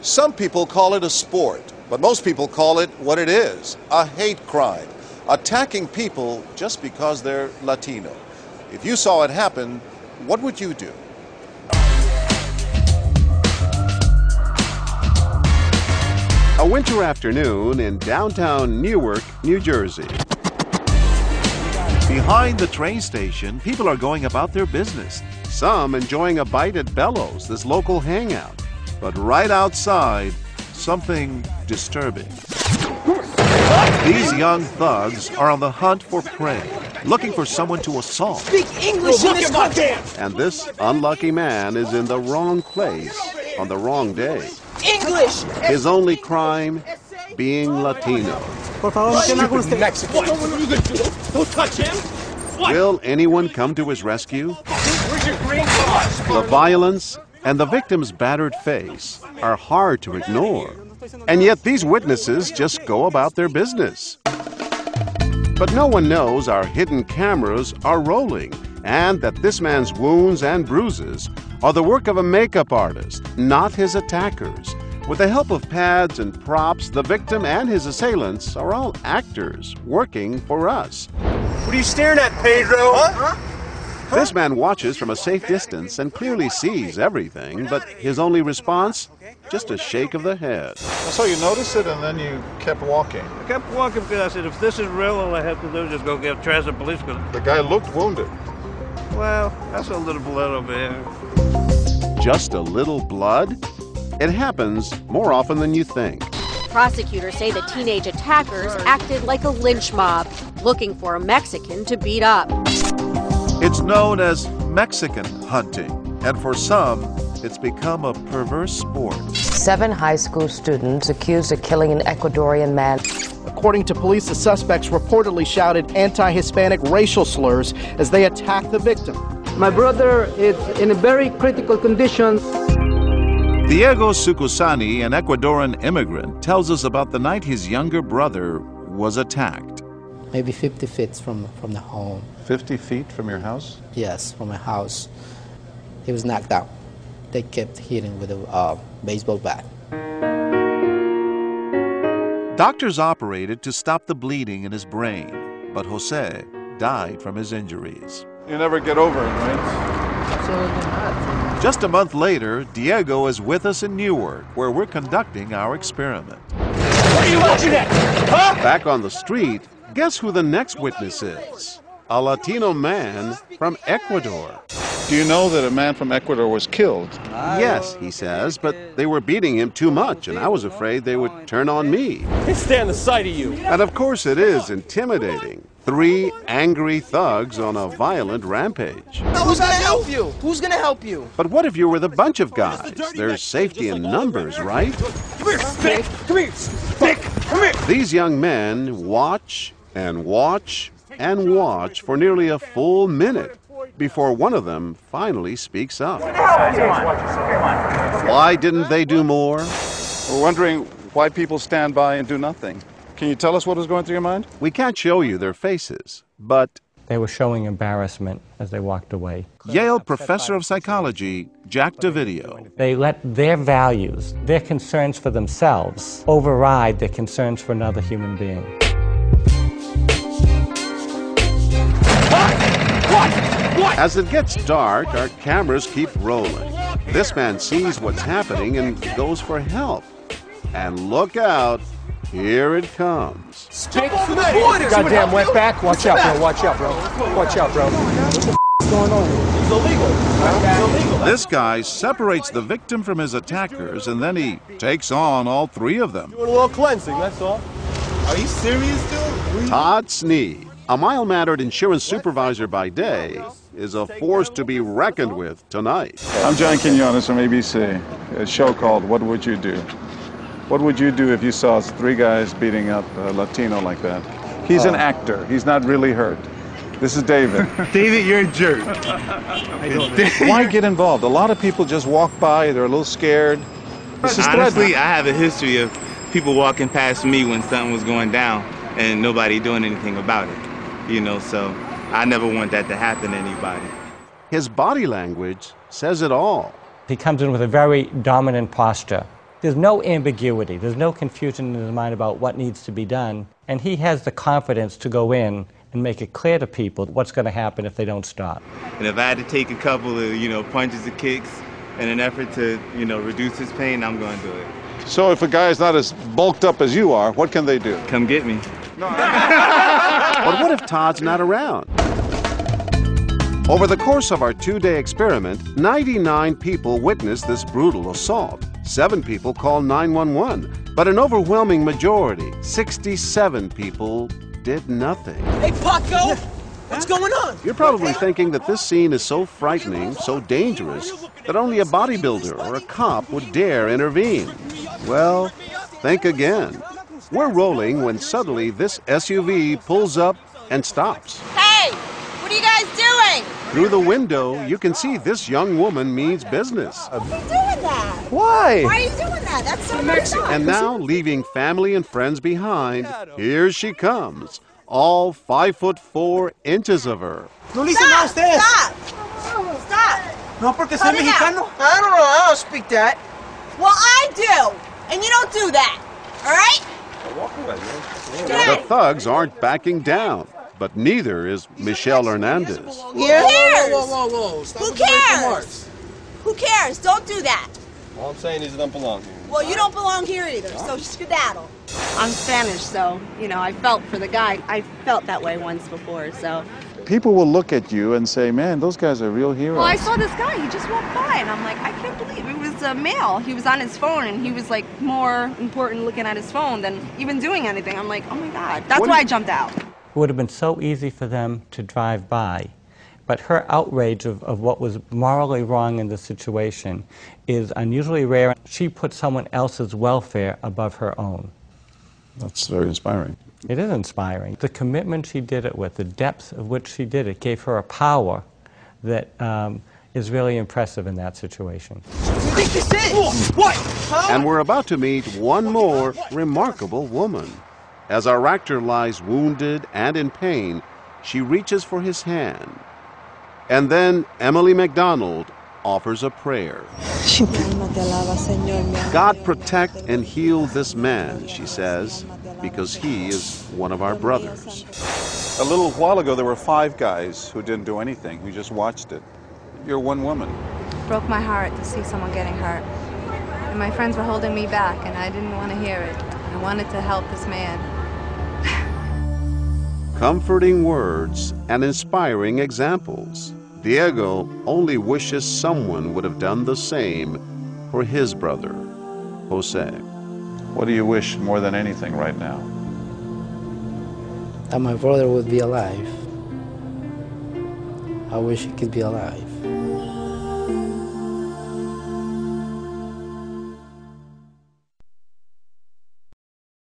Some people call it a sport, but most people call it what it is, a hate crime, attacking people just because they're Latino. If you saw it happen, what would you do? A winter afternoon in downtown Newark, New Jersey. Behind the train station, people are going about their business. Some enjoying a bite at Bellows, this local hangout. But right outside, something disturbing. These young thugs are on the hunt for prey, looking for someone to assault. Speak English in this country! And this unlucky man is in the wrong place on the wrong day. English! His only crime, being Latino. Mexican. Don't touch him! What? Will anyone come to his rescue? Where's your green card? The violence and the victim's battered face are hard to ignore. And yet these witnesses just go about their business. But no one knows our hidden cameras are rolling and that this man's wounds and bruises are the work of a makeup artist, not his attackers. With the help of pads and props, the victim and his assailants are all actors working for us. What are you staring at, Pedro? Huh? This man watches from a safe distance and clearly sees everything, but his only response, just a shake of the head. So you noticed it and then you kept walking. I kept walking because I said, if this is real, all I have to do is just go get transit police. The guy looked wounded. Well, that's a little blood over here. Just a little blood? It happens more often than you think. Prosecutors say the teenage attackers acted like a lynch mob, looking for a Mexican to beat up. It's known as Mexican hunting, and for some, it's become a perverse sport. 7 high school students accused of killing an Ecuadorian man. According to police, the suspects reportedly shouted anti-Hispanic racial slurs as they attacked the victim. My brother is in a very critical condition. Diego Sucusani, an Ecuadorian immigrant, tells us about the night his younger brother was attacked. Maybe 50 feet from the home. 50 feet from your house? Yes, from my house. He was knocked out. They kept hitting with a baseball bat. Doctors operated to stop the bleeding in his brain, but Jose died from his injuries. You never get over it, right? Absolutely not. Just a month later, Diego is with us in Newark, where we're conducting our experiment. What are you watching at? Huh? Back on the street, guess who the next witness is? A Latino man from Ecuador. Do you know that a man from Ecuador was killed? Yes, he says, but they were beating him too much, and I was afraid they would turn on me. Can't stand the sight of you. And of course it is intimidating. 3 angry thugs on a violent rampage. Who's gonna help you? Who's gonna help you? But what if you're with a bunch of guys? There's safety in numbers, right? Come here, Stick. Come here, Stick. Come here. These young men watch and watch and watch for nearly a full minute before one of them finally speaks up. Why didn't they do more? We're wondering why people stand by and do nothing. Can you tell us what was going through your mind? We can't show you their faces, but they were showing embarrassment as they walked away. Yale professor of psychology, Jack Davidio. They let their values, their concerns for themselves, override their concerns for another human being. What? As it gets dark, our cameras keep rolling. This man sees what's happening and goes for help. And look out, here it comes. Stick for the border. Goddamn wetback. Watch out, bro. Watch out, bro. Watch out, bro. What the is going on? It's illegal. It's illegal. This guy separates the victim from his attackers, and then he takes on all 3 of them. Doing a little cleansing, that's all. Are you serious, dude? Todd Sneed, a mild-mannered insurance supervisor by day, is a force to be reckoned with tonight. I'm John Quinones from ABC, a show called What Would You Do? What would you do if you saw 3 guys beating up a Latino like that? He's an actor. He's not really hurt. This is David. David, you're a jerk. Why get involved? A lot of people just walk by. They're a little scared. This is Honestly, I have a history of people walking past me when something was going down and nobody doing anything about it. You know, so I never want that to happen to anybody. His body language says it all. He comes in with a very dominant posture. There's no ambiguity, there's no confusion in his mind about what needs to be done, and he has the confidence to go in and make it clear to people what's going to happen if they don't stop. And if I had to take a couple of, punches or kicks in an effort to, reduce his pain, I'm going to do it. So if a guy is not as bulked up as you are, what can they do? Come get me. But what if Todd's not around? Over the course of our 2-day experiment, 99 people witnessed this brutal assault. 7 people called 911, but an overwhelming majority, 67 people, did nothing. Hey, Paco! What's going on? You're probably thinking that this scene is so frightening, so dangerous, that only a bodybuilder or a cop would dare intervene. Well, think again. We're rolling when suddenly this SUV pulls up and stops. Hey! What are you guys doing? Through the window, you can see this young woman means business. Why are you doing that? Why? Why are you doing that? That's so messed up. And now, leaving family and friends behind, here she comes. All 5'4" of her. No listen now, ustedes. Stop! Stop! No, porque soy Cut it out. mexicano. I don't know. I don't speak that. Well, I do, and you don't do that. All right? The thugs aren't backing down, but neither is Michelle Hernandez. Who cares? Whoa. Stop Who with the racial cares? remarks. Who cares? Don't do that. All I'm saying is you don't belong here. Well, you don't belong here either, so skedaddle. I'm Spanish, so, I felt for the guy. I felt that way once before, so. People will look at you and say, man, those guys are real heroes. Well, I saw this guy, he just walked by, and I'm like, I can't believe it was a male. He was on his phone, and he was like more important looking at his phone than even doing anything. I'm like, oh my God. That's why I jumped out. It would have been so easy for them to drive by, but her outrage of what was morally wrong in the situation is unusually rare. She put someone else's welfare above her own. That's very inspiring. It is inspiring. The commitment she did it with, the depth of which she did it, gave her a power that is really impressive in that situation. You think this is? What? Huh? And we're about to meet one more remarkable woman. As our actor lies wounded and in pain, she reaches for his hand. And then Emily McDonald offers a prayer. God protect and heal this man, she says, because he is one of our brothers. A little while ago, there were 5 guys who didn't do anything, who just watched it. You're one woman. It broke my heart to see someone getting hurt. And my friends were holding me back, and I didn't want to hear it. I wanted to help this man. Comforting words and inspiring examples. Diego only wishes someone would have done the same for his brother, Jose. What do you wish more than anything right now? That my brother would be alive. I wish he could be alive.